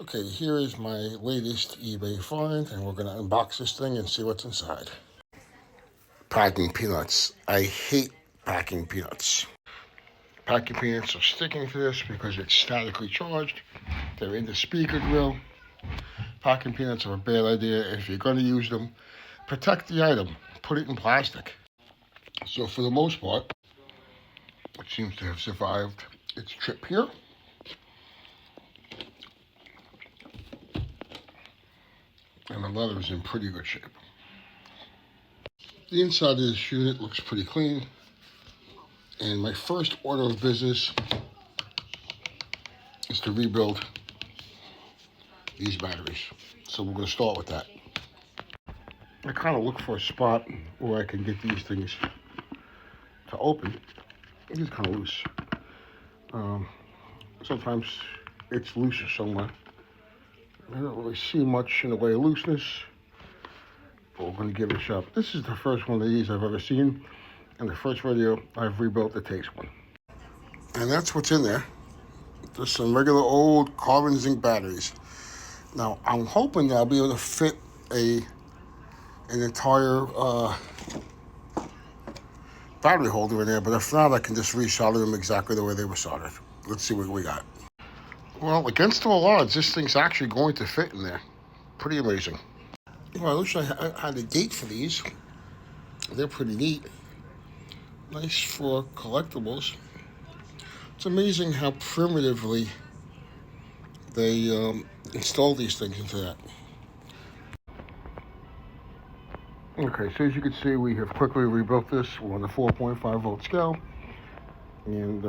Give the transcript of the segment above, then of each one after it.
Okay, here is my latest eBay find, and we're going to unbox this thing and see what's inside. Packing peanuts. I hate packing peanuts. Packing peanuts are sticking to this because it's statically charged. They're in the speaker grill. Packing peanuts are a bad idea. If you're going to use them, protect the item. Put it in plastic. So for the most part, it seems to have survived its trip here. And the leather is in pretty good shape. The inside of this unit looks pretty clean. And my first order of business is to rebuild these batteries. So we're going to start with that. I kind of look for a spot where I can get these things to open. It's kind of loose. Sometimes it's looser somewhere. I don't really see much in the way of looseness, but we're going to give it a shot. This is the first one of these I've ever seen, and the first video I've rebuilt that takes one. And that's what's in there. Just some regular old carbon zinc batteries. Now, I'm hoping that I'll be able to fit an entire battery holder in there, but if not, I can just resolder them exactly the way they were soldered. Let's see what we got. Well, against all odds, this thing's actually going to fit in there. Pretty amazing. Well, I wish I had a date for these. They're pretty neat. Nice for collectibles. It's amazing how primitively they install these things into that. Okay, so as you can see, we have quickly rebuilt this. We're on the 4.5 volt scale, and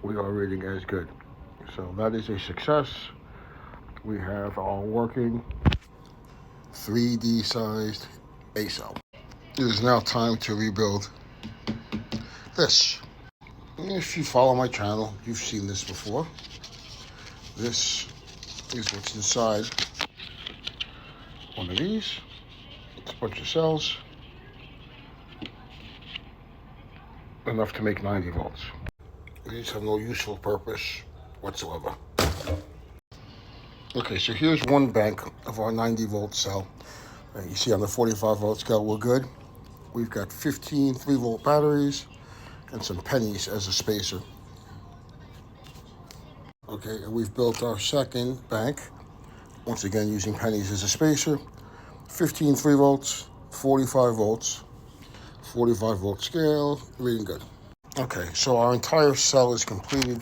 we are rating as good. So that is a success. We have our working 3D sized A cell. It is now time to rebuild this. If you follow my channel, you've seen this before. This is what's inside one of these. It's a bunch of cells. Enough to make 90 volts. These have no useful purpose whatsoever. Okay, so here's one bank of our 90 volt cell. You see on the 45 volt scale, we're good. We've got 15 3 volt batteries and some pennies as a spacer. Okay, and we've built our second bank, once again using pennies as a spacer. 15 3 volts, 45 volts, 45 volt scale, reading good. Okay, so our entire cell is completed.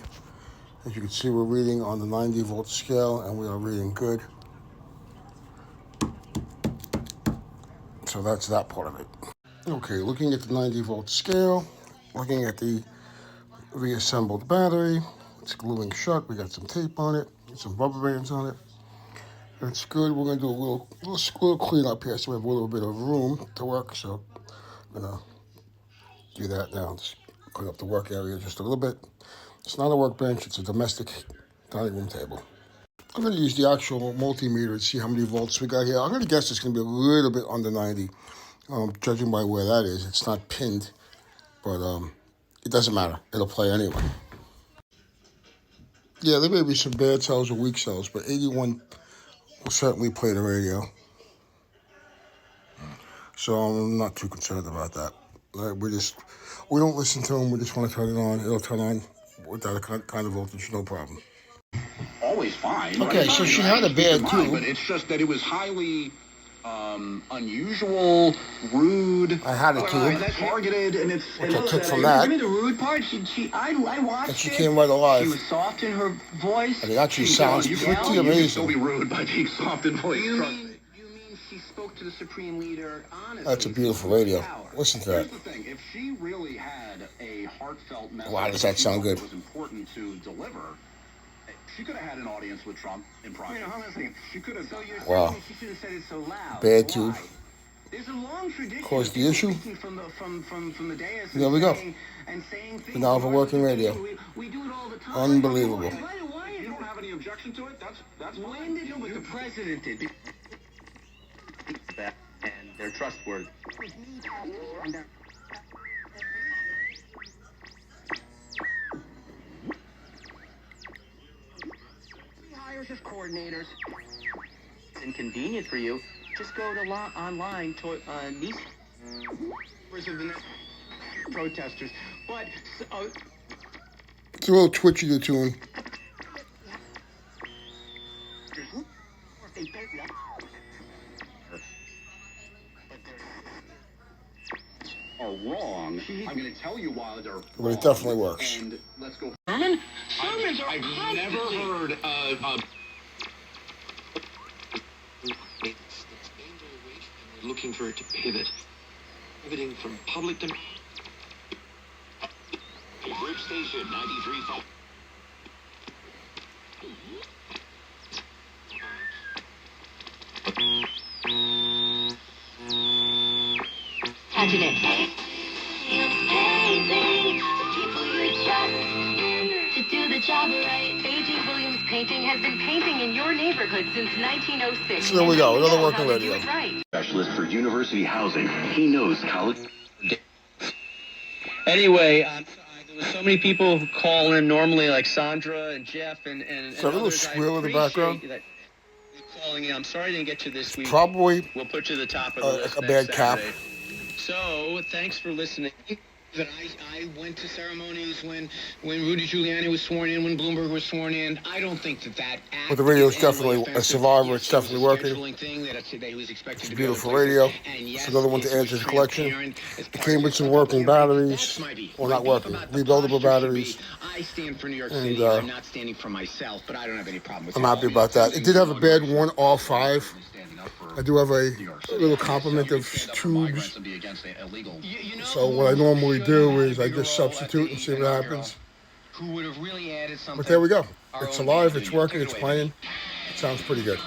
As you can see, we're reading on the 90 volt scale and we are reading good. So that's that part of it. Okay, looking at the 90 volt scale, looking at the reassembled battery, it's gluing shut. We got some tape on it, some rubber bands on it. That's good. We're gonna do a little clean up here so we have a little bit of room to work. So I'm gonna do that now. Just clean up the work area just a little bit. It's not a workbench, it's a domestic dining room table. I'm gonna use the actual multimeter and see how many volts we got here. I'm gonna guess it's gonna be a little bit under 90. Judging by where that is, it's not pinned, but it doesn't matter. It'll play anyway. Yeah, there may be some bad cells or weak cells, but 81 will certainly play the radio. So I'm not too concerned about that. We don't listen to them. We just want to turn it on. It'll turn on without a kind of voltage, no problem. Always fine. Okay, so she had a bad tube. But it's just that it was highly unusual, rude. I had a tube. Targeted, and it's. Which I took from that. Give me the rude part. I watched. And she came right alive. She was soft in her voice. And it actually sounds pretty amazing. You can still be rude by being soft in voice. You mean she spoke to the Supreme Leader honestly? That's a beautiful radio. Listen to that. Here's the thing: if she really had a heartfelt message, wow, does that sound good? Was important to deliver. She could have had an audience with Trump in private. Hold on a second. She could have. So you're saying she should have said it so loud? Bad tube. There's a long tradition. Caused the issue. From the dais. There we go. And saying things. We now have a working radio. We do it all the time. Unbelievable. Why You don't have any objection to it? That's when did you? The president did. And they're trustworthy. hires his coordinators. It's inconvenient for you. Just go to online to niece of the protesters. But It's a little twitchy, the tune. Are wrong. I'm going to tell you why they're But it definitely works. And let's go. Sermons are I've never heard of looking for it to pivot. Pivoting from public to... Bridge Station 93.5. Imagine it. Amazing, the people you trust to do the job right. A.J. Williams Painting has been painting in your neighborhood since 1906. So there we go, another working how to do radio. it right. Specialist for university housing. He knows college. anyway, there was so many people who call in normally, like Sandra and Jeff and So a little others. squeal in the I background. appreciate that you're calling in. I'm sorry I didn't get you this week. Probably We'll put you at the top of the list a next bad cap. Saturday. So, thanks for listening. That I went to ceremonies when Rudy Giuliani was sworn in, when Bloomberg was sworn in. I don't think that act But the radio's is in any way definitely a offensive. survivor. Yes, It's definitely it was a working. scheduling thing that he was expected It's to a be other beautiful places. radio. And It's yes, another one to it add was to the collection. transparent as It part came of with some the working public hearing. batteries. That's my beef. Well, My not beef working. about the Rebuildable posture should batteries. be, I stand for New York And, City. I'm not standing for myself, but I don't have any problem with I'm that. happy about that. It did have a bad 1R5. I do have a little complement of tubes. So what I normally do is I just substitute and see what happens. Who would have really added something? But there we go. It's alive, it's working, it's playing. It sounds pretty good.